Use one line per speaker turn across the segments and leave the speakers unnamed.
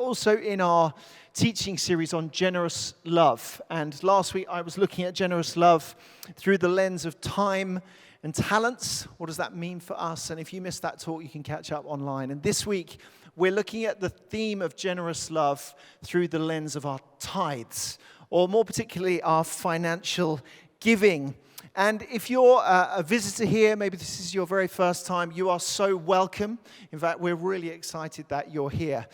also in our teaching series on generous love. And last week I was looking at generous love through the lens of time and talents. What does that mean for us? And if you missed that talk, you can catch up online. And this week we're looking at the theme of generous love through the lens of our tithes, or more particularly our financial giving. And if you're a visitor here, maybe this is your very first time, you are so welcome. In fact, we're really excited that you're here.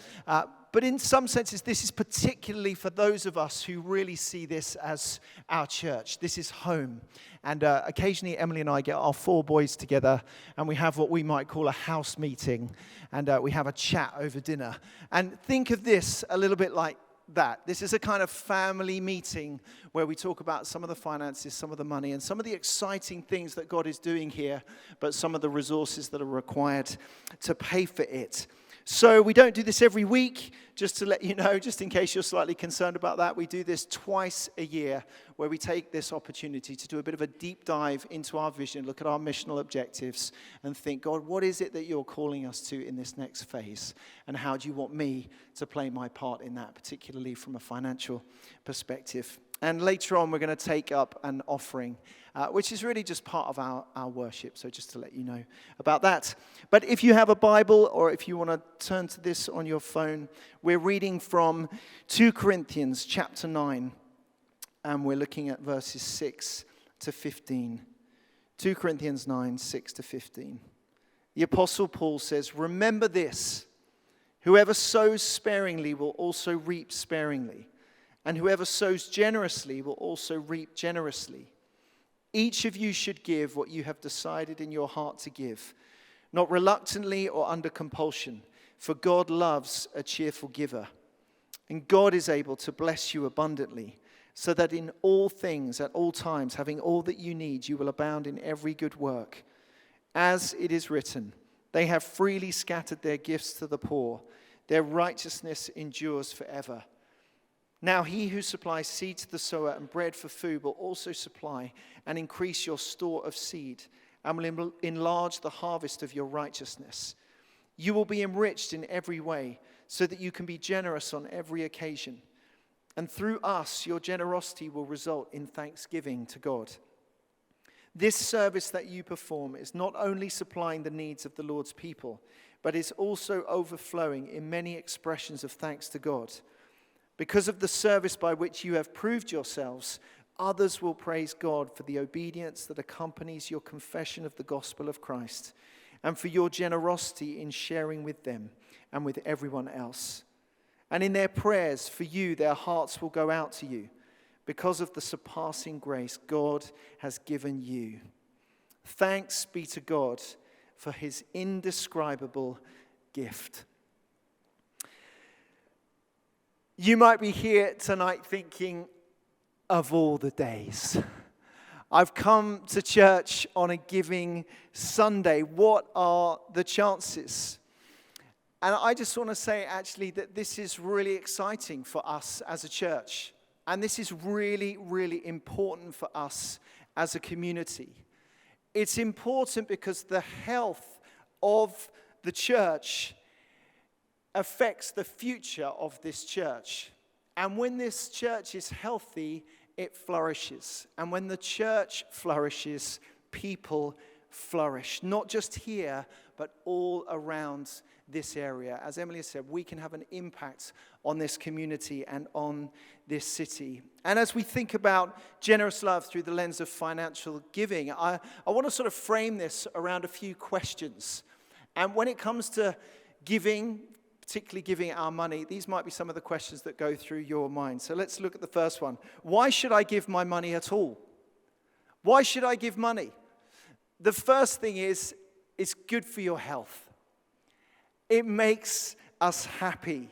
But in some senses, this is particularly for those of us who really see this as our church. This is home. And occasionally, Emily and I get our 4 boys together, and we have what we might call a house meeting. And we have a chat over dinner. And think of this a little bit like that. This is a kind of family meeting where we talk about some of the finances, some of the money, and some of the exciting things that God is doing here, but some of the resources that are required to pay for it. So we don't do this every week, just to let you know, just in case you're slightly concerned about that. We do this twice a year, where we take this opportunity to do a bit of a deep dive into our vision, look at our missional objectives, and think, God, what is it that you're calling us to in this next phase? And how do you want me to play my part in that, particularly from a financial perspective? And later on, we're going to take up an offering, which is really just part of our worship. So just to let you know about that. But if you have a Bible, or if you want to turn to this on your phone, we're reading from 2 Corinthians chapter 9. And we're looking at verses 6 to 15. 2 Corinthians 9, 6 to 15. The Apostle Paul says, "Remember this, whoever sows sparingly will also reap sparingly. And whoever sows generously will also reap generously. Each of you should give what you have decided in your heart to give, not reluctantly or under compulsion, for God loves a cheerful giver. And God is able to bless you abundantly, so that in all things, at all times, having all that you need, you will abound in every good work. As it is written, they have freely scattered their gifts to the poor. Their righteousness endures forever. Now he who supplies seed to the sower and bread for food will also supply and increase your store of seed, and will enlarge the harvest of your righteousness. You will be enriched in every way, so that you can be generous on every occasion. And through us, your generosity will result in thanksgiving to God. This service that you perform is not only supplying the needs of the Lord's people, but is also overflowing in many expressions of thanks to God. Because of the service by which you have proved yourselves, others will praise God for the obedience that accompanies your confession of the gospel of Christ, and for your generosity in sharing with them and with everyone else. And in their prayers for you, their hearts will go out to you because of the surpassing grace God has given you. Thanks be to God for his indescribable gift." You might be here tonight thinking, of all the days, I've come to church on a giving Sunday. What are the chances? And I just want to say actually that this is really exciting for us as a church. And this is really, really important for us as a community. It's important because the health of the church affects the future of this church. And when this church is healthy, it flourishes. And when the church flourishes, people flourish. Not just here, but all around this area. As Emily said, we can have an impact on this community and on this city. And as we think about generous love through the lens of financial giving, I want to sort of frame this around a few questions. And when it comes to giving, particularly giving our money, these might be some of the questions that go through your mind. So let's look at the first one. Why should I give my money at all? Why should I give money? The first thing is, it's good for your health. It makes us happy.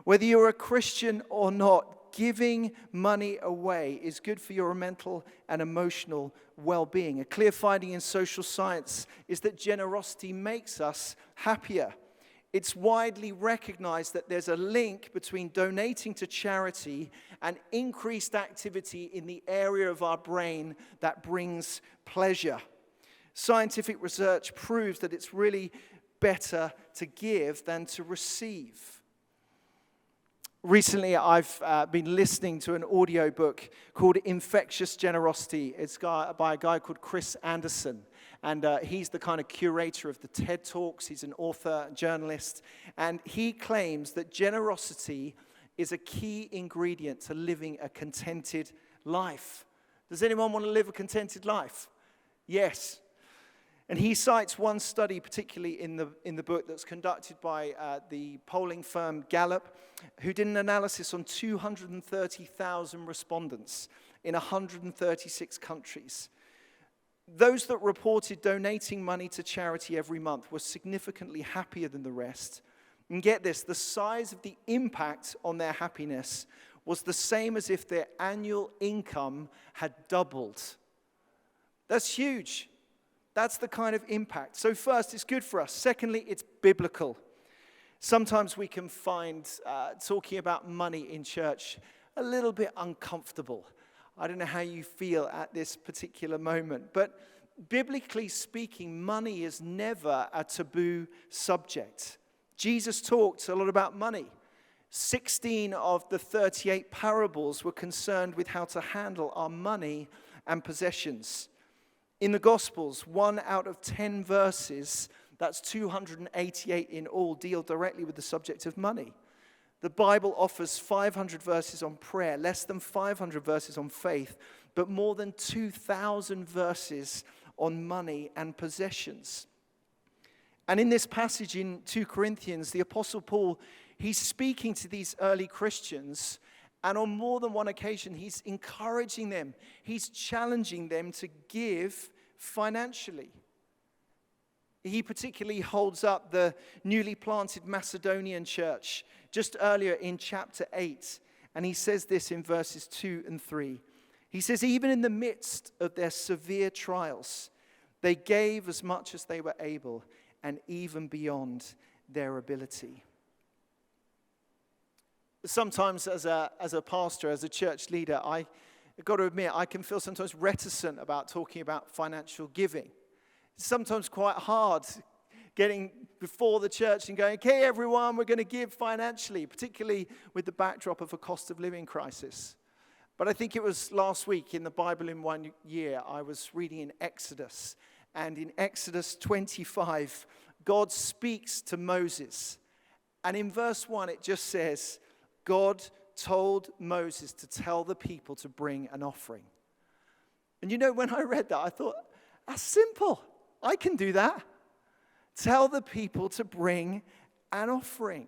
Whether you're a Christian or not, giving money away is good for your mental and emotional well-being. A clear finding in social science is that generosity makes us happier. It's widely recognized that there's a link between donating to charity and increased activity in the area of our brain that brings pleasure. Scientific research proves that it's really better to give than to receive. Recently, I've been listening to an audio book called Infectious Generosity. It's by a guy called Chris Anderson. And he's the kind of curator of the TED Talks. He's an author, journalist. And he claims that generosity is a key ingredient to living a contented life. Does anyone want to live a contented life? Yes. And he cites one study, particularly in the book, that's conducted by the polling firm Gallup, who did an analysis on 230,000 respondents in 136 countries. Those that reported donating money to charity every month were significantly happier than the rest. And get this, the size of the impact on their happiness was the same as if their annual income had doubled. That's huge. That's the kind of impact. So first, it's good for us. Secondly, it's biblical. Sometimes we can find talking about money in church a little bit uncomfortable. I don't know how you feel at this particular moment, but biblically speaking, money is never a taboo subject. Jesus talked a lot about money. 16 of the 38 parables were concerned with how to handle our money and possessions. In the Gospels, 1 out of 10 verses, that's 288 in all, deal directly with the subject of money. The Bible offers 500 verses on prayer, less than 500 verses on faith, but more than 2,000 verses on money and possessions. And in this passage in 2 Corinthians, the Apostle Paul, he's speaking to these early Christians, and on more than one occasion, he's encouraging them. He's challenging them to give financially. He particularly holds up the newly planted Macedonian church just earlier in chapter 8. And he says this in verses 2 and 3. He says, even in the midst of their severe trials, they gave as much as they were able and even beyond their ability. Sometimes as a pastor, as a church leader, I've got to admit, I can feel sometimes reticent about talking about financial giving. It's sometimes quite hard getting before the church and going, okay, everyone, we're going to give financially, particularly with the backdrop of a cost of living crisis. But I think it was last week in the Bible in 1 year, I was reading in Exodus. And in Exodus 25, God speaks to Moses. And in verse 1, it just says, God told Moses to tell the people to bring an offering. And you know, when I read that, I thought, that's simple. I can do that. Tell the people to bring an offering.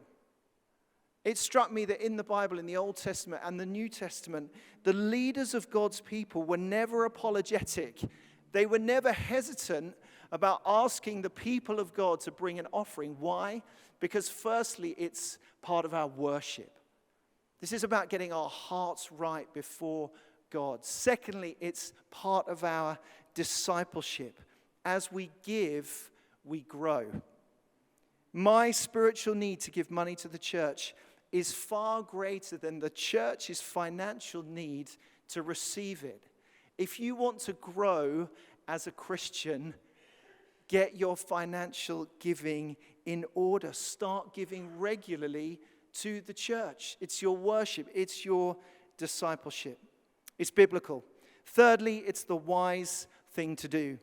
It struck me that in the Bible, in the Old Testament and the New Testament, the leaders of God's people were never apologetic. They were never hesitant about asking the people of God to bring an offering. Why? Because firstly, it's part of our worship. This is about getting our hearts right before God. Secondly, it's part of our discipleship. As we give, we grow. My spiritual need to give money to the church is far greater than the church's financial need to receive it. If you want to grow as a Christian, get your financial giving in order. Start giving regularly to the church. It's your worship. It's your discipleship. It's biblical. Thirdly, it's the wise thing to do.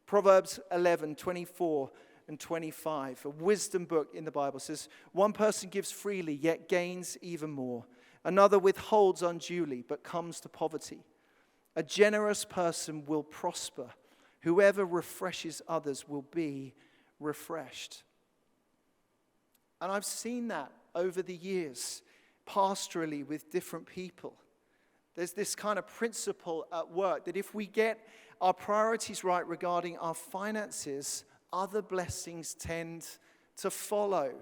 Proverbs 11:24 and 25, a wisdom book in the Bible, says, one person gives freely, yet gains even more. Another withholds unduly, but comes to poverty. A generous person will prosper. Whoever refreshes others will be refreshed. And I've seen that over the years, pastorally with different people. There's this kind of principle at work that if we get our priorities right regarding our finances, other blessings tend to follow.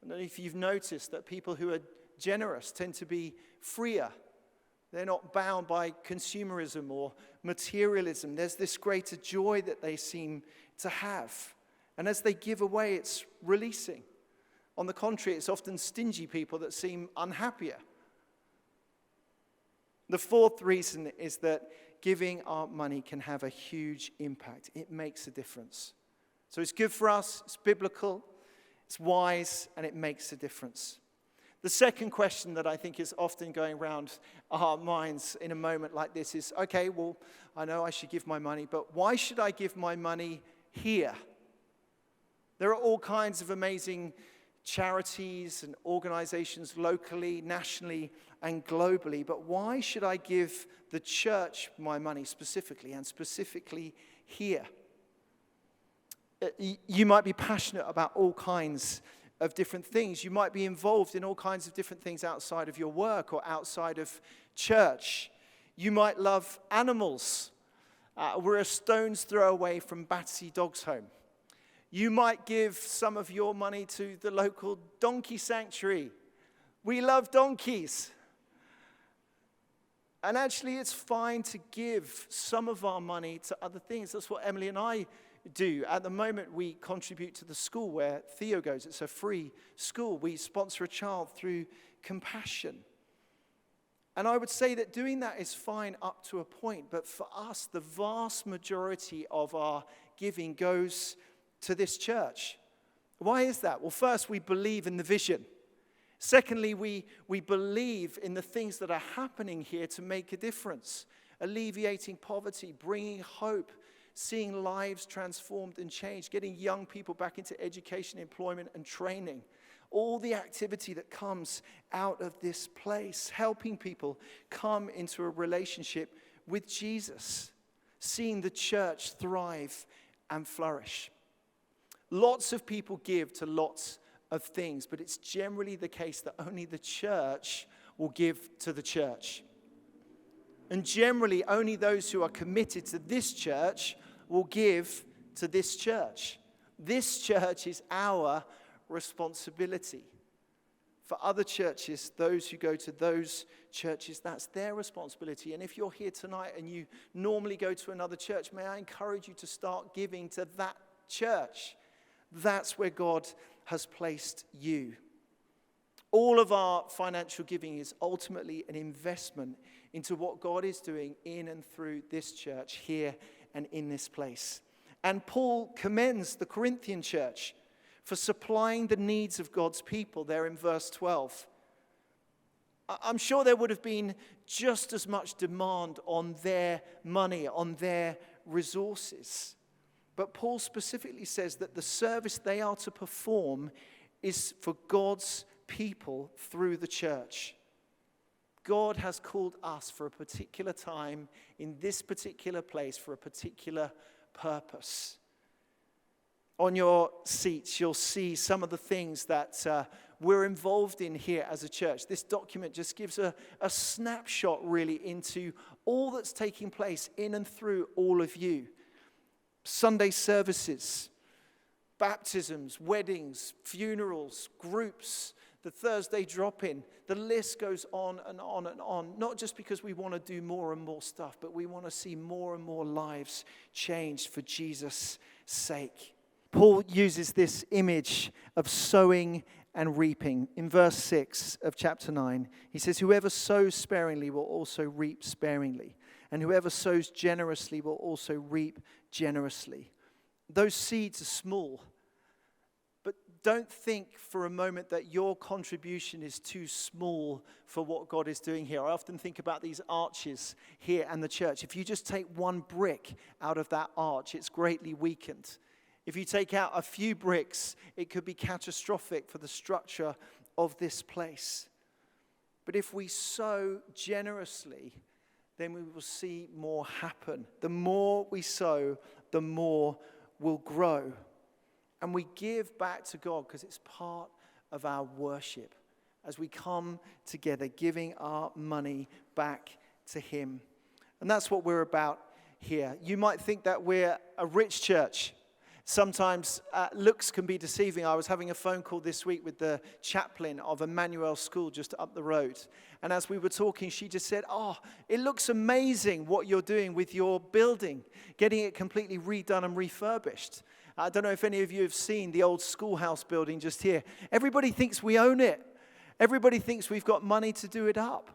I don't know if you've noticed that people who are generous tend to be freer. They're not bound by consumerism or materialism. There's this greater joy that they seem to have. And as they give away, it's releasing. On the contrary, it's often stingy people that seem unhappier. The fourth reason is that giving our money can have a huge impact. It makes a difference. So it's good for us, it's biblical, it's wise, and it makes a difference. The second question that I think is often going around our minds in a moment like this is, okay, well, I know I should give my money, but why should I give my money here? There are all kinds of amazing charities and organizations locally, nationally, and globally, but why should I give the church my money specifically, and specifically here? You might be passionate about all kinds of different things. You might be involved in all kinds of different things outside of your work or outside of church. You might love animals. We're a stone's throw away from Battersea Dogs Home. You might give some of your money to the local donkey sanctuary. We love donkeys. And actually, it's fine to give some of our money to other things. That's what Emily and I do. At the moment, we contribute to the school where Theo goes. It's a free school. We sponsor a child through Compassion. And I would say that doing that is fine up to a point. But for us, the vast majority of our giving goes to this church. Why is that? Well, first, we believe in the vision. Secondly, we believe in the things that are happening here to make a difference. Alleviating poverty, bringing hope, seeing lives transformed and changed, getting young people back into education, employment, and training. All the activity that comes out of this place, helping people come into a relationship with Jesus, seeing the church thrive and flourish. Lots of people give to lots of things, but it's generally the case that only the church will give to the church. And generally, only those who are committed to this church will give to this church. This church is our responsibility. For other churches, those who go to those churches, that's their responsibility. And if you're here tonight and you normally go to another church, may I encourage you to start giving to that church. That's where God has placed you. All of our financial giving is ultimately an investment into what God is doing in and through this church here and in this place. And Paul commends the Corinthian church for supplying the needs of God's people there in verse 12. I'm sure there would have been just as much demand on their money, on their resources. But Paul specifically says that the service they are to perform is for God's people through the church. God has called us for a particular time in this particular place for a particular purpose. On your seats, you'll see some of the things that we're involved in here as a church. This document just gives a snapshot really into all that's taking place in and through all of you. Sunday services, baptisms, weddings, funerals, groups, the Thursday drop-in. The list goes on and on and on. Not just because we want to do more and more stuff, but we want to see more and more lives changed for Jesus' sake. Paul uses this image of sowing and reaping. In verse 6 of chapter 9, he says, "Whoever sows sparingly will also reap sparingly, and whoever sows generously will also reap generously." Those seeds are small, but don't think for a moment that your contribution is too small for what God is doing here. I often think about these arches here and the church. If you just take one brick out of that arch, it's greatly weakened. If you take out a few bricks, it could be catastrophic for the structure of this place. But if we sow generously, then we will see more happen. The more we sow, the more we'll grow. And we give back to God because it's part of our worship as we come together, giving our money back to Him. And that's what we're about here. You might think that we're a rich church. Sometimes looks can be deceiving. I was having a phone call this week with the chaplain of Emmanuel School just up the road. And as we were talking, she just said, it looks amazing what you're doing with your building, getting it completely redone and refurbished. I don't know if any of you have seen the old schoolhouse building just here. Everybody thinks we own it. Everybody thinks we've got money to do it up.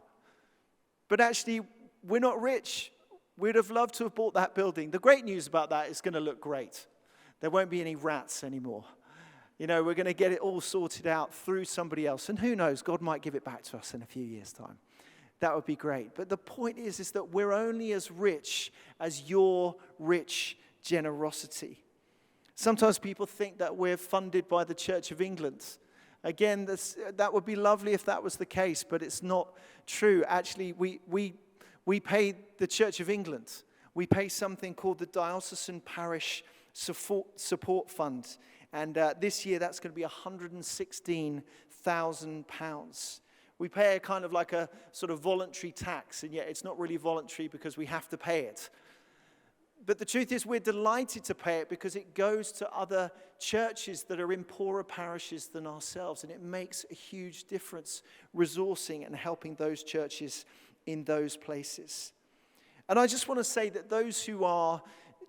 But actually, we're not rich. We'd have loved to have bought that building. The great news about that is going to look great. There won't be any rats anymore. We're going to get it all sorted out through somebody else. And who knows, God might give it back to us in a few years' time. That would be great. But the point is that we're only as rich as your rich generosity. Sometimes people think that we're funded by the Church of England. Again, that would be lovely if that was the case, but it's not true. Actually, we pay the Church of England. We pay something called the Diocesan Parish Support Fund. And this year, that's going to be £116,000. We pay a kind of like a sort of voluntary tax, and yet it's not really voluntary because we have to pay it. But the truth is we're delighted to pay it because it goes to other churches that are in poorer parishes than ourselves, and it makes a huge difference resourcing and helping those churches in those places. And I just want to say that those who are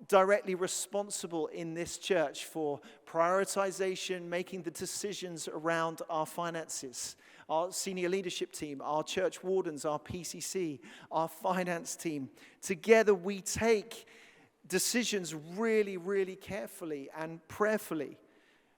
directly responsible in this church for prioritization, making the decisions around our finances, our senior leadership team, our church wardens, our PCC, our finance team, together we take decisions really, really carefully and prayerfully.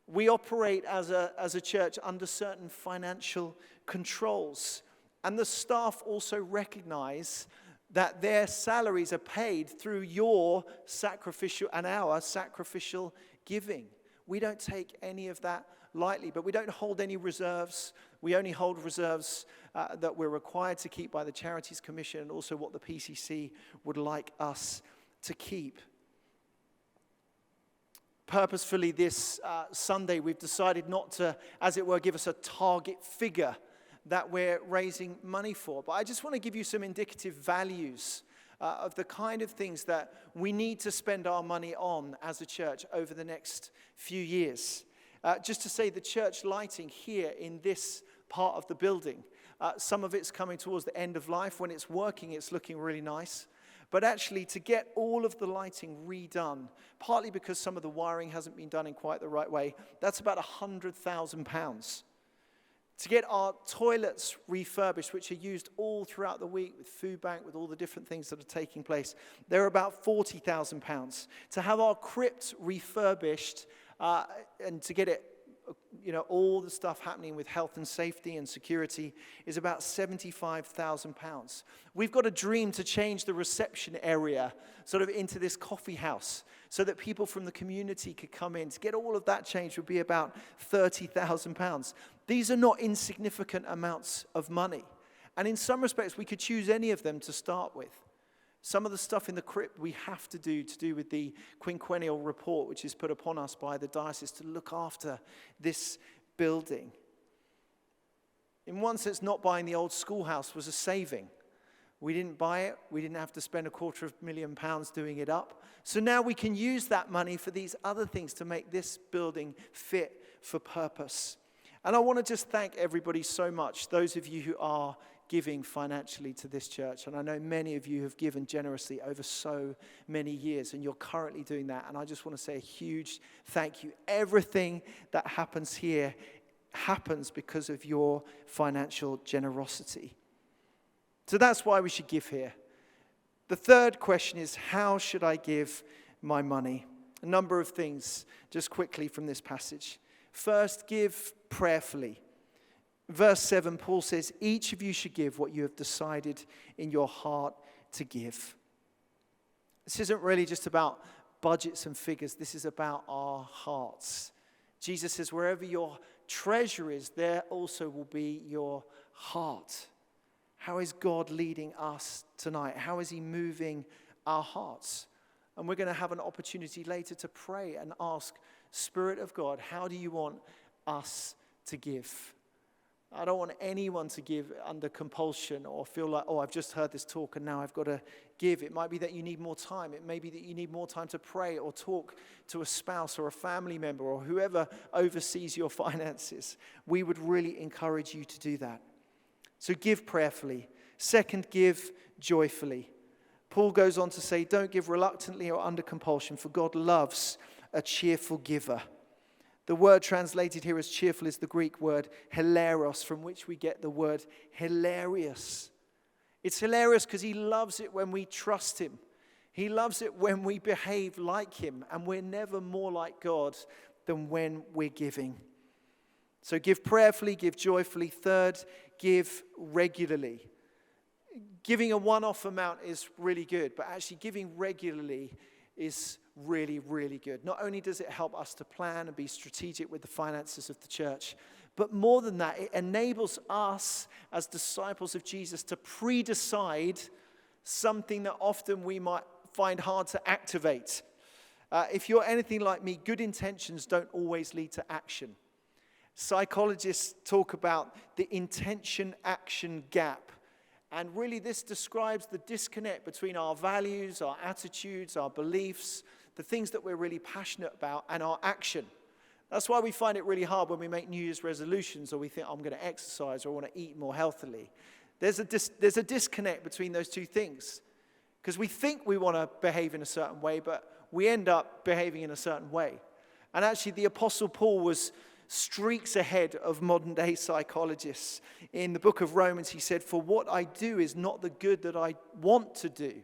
We operate as a church under certain financial controls, and the staff also recognize that their salaries are paid through your sacrificial and our sacrificial giving. We don't take any of that lightly, but we don't hold any reserves. We only hold reserves that we're required to keep by the Charities Commission and also what the PCC would like us to keep. Purposefully this Sunday, we've decided not to, as it were, give us a target figure that we're raising money for. But I just want to give you some indicative values of the kind of things that we need to spend our money on as a church over the next few years. Just to say the church lighting here in this part of the building, some of it's coming towards the end of life. When it's working, it's looking really nice. But actually, to get all of the lighting redone, partly because some of the wiring hasn't been done in quite the right way, that's about £100,000. To get our toilets refurbished, which are used all throughout the week with food bank, with all the different things that are taking place, they're about £40,000. To have our crypt refurbished and to get it, all the stuff happening with health and safety and security is about £75,000. We've got a dream to change the reception area sort of into this coffee house so that people from the community could come in. To get all of that changed would be about £30,000. These are not insignificant amounts of money. And in some respects, we could choose any of them to start with. Some of the stuff in the crypt we have to do with the quinquennial report, which is put upon us by the diocese to look after this building. In one sense, not buying the old schoolhouse was a saving. We didn't buy it. We didn't have to spend £250,000 doing it up. So now we can use that money for these other things to make this building fit for purpose. And I want to just thank everybody so much, those of you who are giving financially to this church. And I know many of you have given generously over so many years, and you're currently doing that. And I just want to say a huge thank you. Everything that happens here happens because of your financial generosity. So that's why we should give here. The third question is, how should I give my money? A number of things, just quickly from this passage. First, give prayerfully. Verse 7, Paul says, each of you should give what you have decided in your heart to give. This isn't really just about budgets and figures. This is about our hearts. Jesus says, wherever your treasure is, there also will be your heart. How is God leading us tonight? How is he moving our hearts? And we're going to have an opportunity later to pray and ask, Spirit of God, how do you want us to give? I don't want anyone to give under compulsion or feel like, I've just heard this talk and now I've got to give. It might be that you need more time. It may be that you need more time to pray or talk to a spouse or a family member or whoever oversees your finances. We would really encourage you to do that. So give prayerfully. Second, give joyfully. Paul goes on to say, don't give reluctantly or under compulsion, for God loves a cheerful giver. The word translated here as cheerful is the Greek word hilaros, from which we get the word hilarious. It's hilarious because he loves it when we trust him. He loves it when we behave like him, and we're never more like God than when we're giving. So give prayerfully, give joyfully. Third, give regularly. Giving a one-off amount is really good, but actually giving regularly is really, really good. Not only does it help us to plan and be strategic with the finances of the church, but more than that, it enables us as disciples of Jesus to pre-decide something that often we might find hard to activate. If you're anything like me, good intentions don't always lead to action. Psychologists talk about the intention-action gap. And really this describes the disconnect between our values, our attitudes, our beliefs, the things that we're really passionate about, and our action. That's why we find it really hard when we make New Year's resolutions or we think, I'm going to exercise or I want to eat more healthily. There's a disconnect between those two things. Because we think we want to behave in a certain way, but we end up behaving in a certain way. And actually the Apostle Paul was streaks ahead of modern day psychologists. In the book of Romans, he said, "For what I do is not the good that I want to do."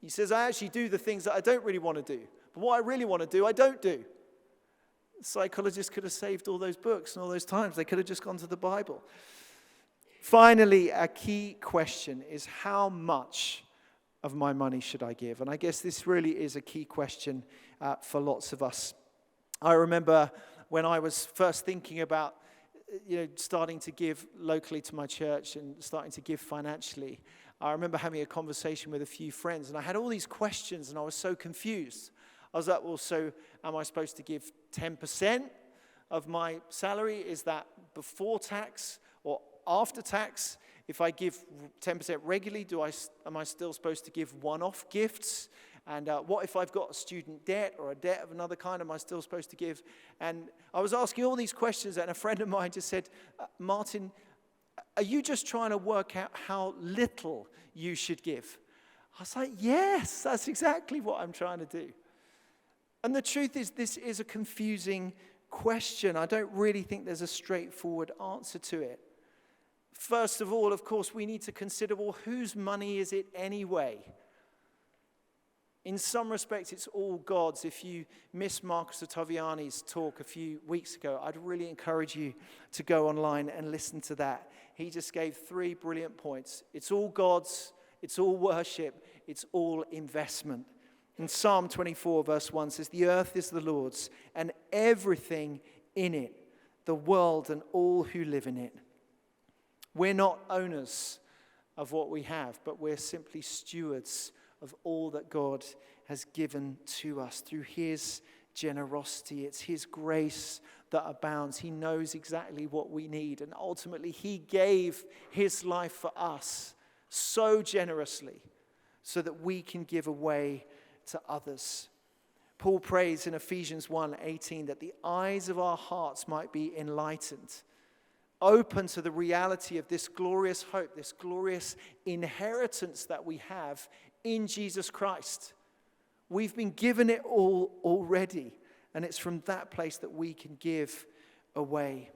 He says, I actually do the things that I don't really want to do. But what I really want to do, I don't do. Psychologists could have saved all those books and all those times. They could have just gone to the Bible. Finally, a key question is, how much of my money should I give? And I guess this really is a key question for lots of us. I remember when I was first thinking about starting to give locally to my church and starting to give financially, I remember having a conversation with a few friends, and I had all these questions, and I was so confused. I was like, well, so am I supposed to give 10% of my salary? Is that before tax or after tax? If I give 10% regularly, am I still supposed to give one-off gifts? And what if I've got a student debt or a debt of another kind, am I still supposed to give? And I was asking all these questions, and a friend of mine just said, Martyn, are you just trying to work out how little you should give? I was like, yes, that's exactly what I'm trying to do. And the truth is, this is a confusing question. I don't really think there's a straightforward answer to it. First of all, of course, we need to consider, well, whose money is it anyway? In some respects, it's all God's. If you missed Marcus Ottaviani's talk a few weeks ago, I'd really encourage you to go online and listen to that. He just gave 3 brilliant points. It's all God's, it's all worship, it's all investment. And Psalm 24 verse 1 says, "The earth is the Lord's and everything in it, the world and all who live in it." We're not owners of what we have, but we're simply stewards of all that God has given to us through his generosity. It's his grace that abounds. He knows exactly what we need. And ultimately, he gave his life for us so generously so that we can give away to others. Paul prays in Ephesians 1:18 that the eyes of our hearts might be enlightened, open to the reality of this glorious hope, this glorious inheritance that we have in Jesus Christ. We've been given it all already, and it's from that place that we can give away.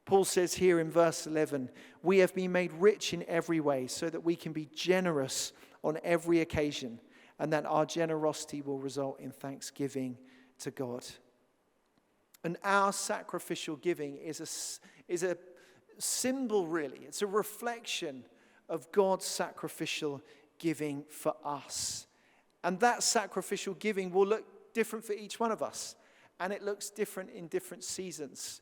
Paul says here in verse 11, "We have been made rich in every way so that we can be generous on every occasion, and that our generosity will result in thanksgiving to God." And our sacrificial giving is a symbol, really. It's a reflection of God's sacrificial giving for us. And that sacrificial giving will look different for each one of us. And it looks different in different seasons.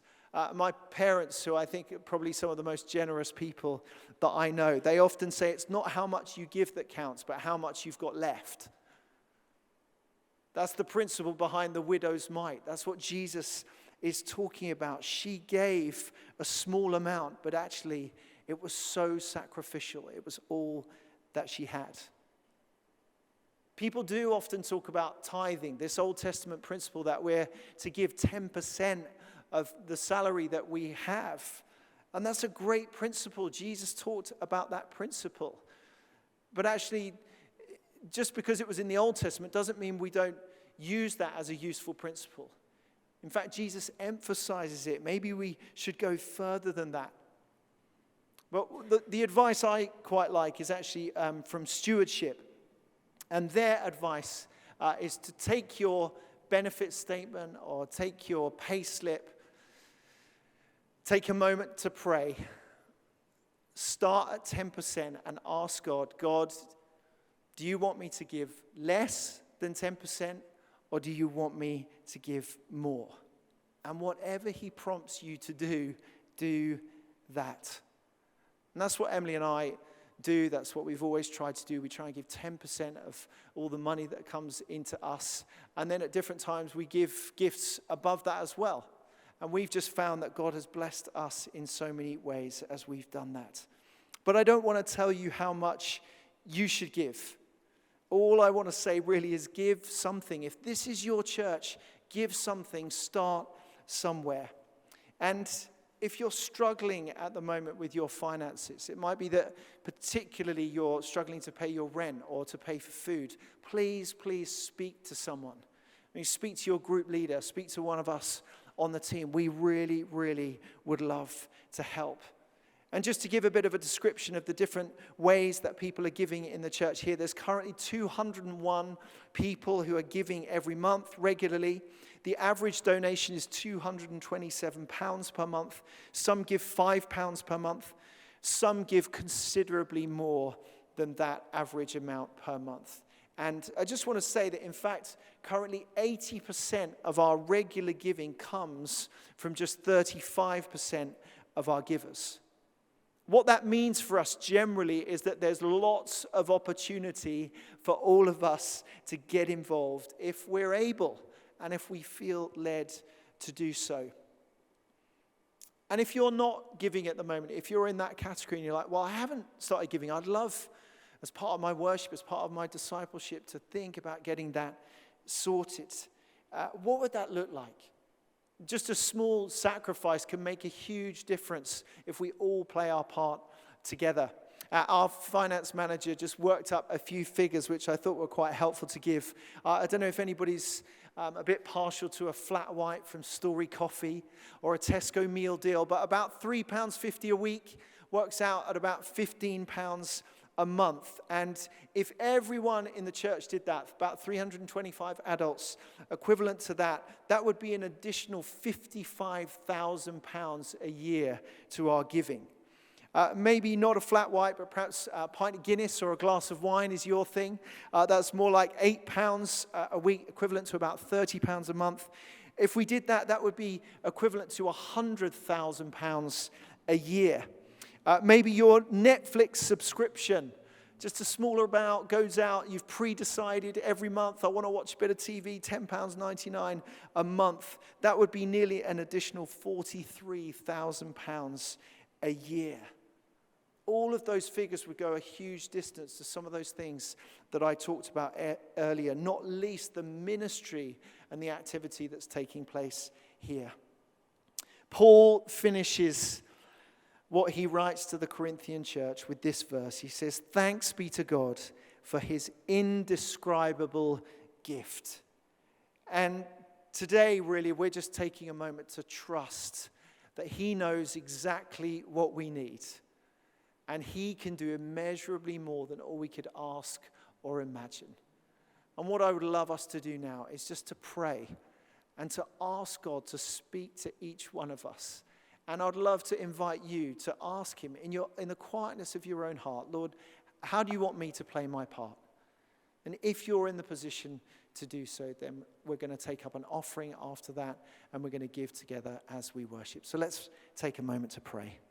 My parents, who I think are probably some of the most generous people that I know, they often say it's not how much you give that counts, but how much you've got left. That's the principle behind the widow's mite. That's what Jesus is talking about. She gave a small amount, but actually it was so sacrificial. It was all that she had. People do often talk about tithing, this Old Testament principle that we're to give 10% of the salary that we have. And that's a great principle. Jesus talked about that principle. But actually, just because it was in the Old Testament doesn't mean we don't use that as a useful principle. In fact, Jesus emphasizes it. Maybe we should go further than that. But the advice I quite like is actually from Stewardship. And their advice is to take your benefit statement or take your pay slip take a moment to pray. Start at 10% and ask God, do you want me to give less than 10%, or do you want me to give more? And whatever he prompts you to do that. And that's what Emily and I do. That's what we've always tried to do. We try and give 10% of all the money that comes into us. And then at different times we give gifts above that as well. And we've just found that God has blessed us in so many ways as we've done that. But I don't want to tell you how much you should give. All I want to say really is give something. If this is your church, give something. Start somewhere. And if you're struggling at the moment with your finances, it might be that particularly you're struggling to pay your rent or to pay for food. Please speak to someone. Speak to your group leader. Speak to one of us on the team. We really would love to help. And just to give a bit of a description of the different ways that people are giving in the church here, there's currently 201 people who are giving every month regularly. The average donation is £227 per month. Some give £5 per month. Some give considerably more than that average amount per month. And I just want to say that, in fact, currently 80% of our regular giving comes from just 35% of our givers. What that means for us generally is that there's lots of opportunity for all of us to get involved if we're able and if we feel led to do so. And if you're not giving at the moment, if you're in that category and you're like, well, I haven't started giving, I'd love, as part of my worship, as part of my discipleship, to think about getting that sorted. What would that look like? Just a small sacrifice can make a huge difference if we all play our part together. Our finance manager just worked up a few figures which I thought were quite helpful to give. I don't know if anybody's a bit partial to a flat white from Story Coffee or a Tesco meal deal, but about £3.50 a week works out at about £15 a month. And if everyone in the church did that, about 325 adults, equivalent to that, that would be an additional £55,000 a year to our giving. Maybe not a flat white, but perhaps a pint of Guinness or a glass of wine is your thing. That's more like £8 a week, equivalent to about £30 a month. If we did that, that would be equivalent to £100,000 a year. Maybe your Netflix subscription, just a smaller amount, goes out. You've pre-decided every month, I want to watch a bit of TV, £10.99 a month. That would be nearly an additional £43,000 a year. All of those figures would go a huge distance to some of those things that I talked about earlier, not least the ministry and the activity that's taking place here. Paul finishes what he writes to the Corinthian church with this verse. He says, "Thanks be to God for his indescribable gift." And today, really, we're just taking a moment to trust that he knows exactly what we need. And he can do immeasurably more than all we could ask or imagine. And what I would love us to do now is just to pray and to ask God to speak to each one of us. And I'd love to invite you to ask him in the quietness of your own heart, Lord, how do you want me to play my part? And if you're in the position to do so, then we're going to take up an offering after that, and we're going to give together as we worship. So let's take a moment to pray.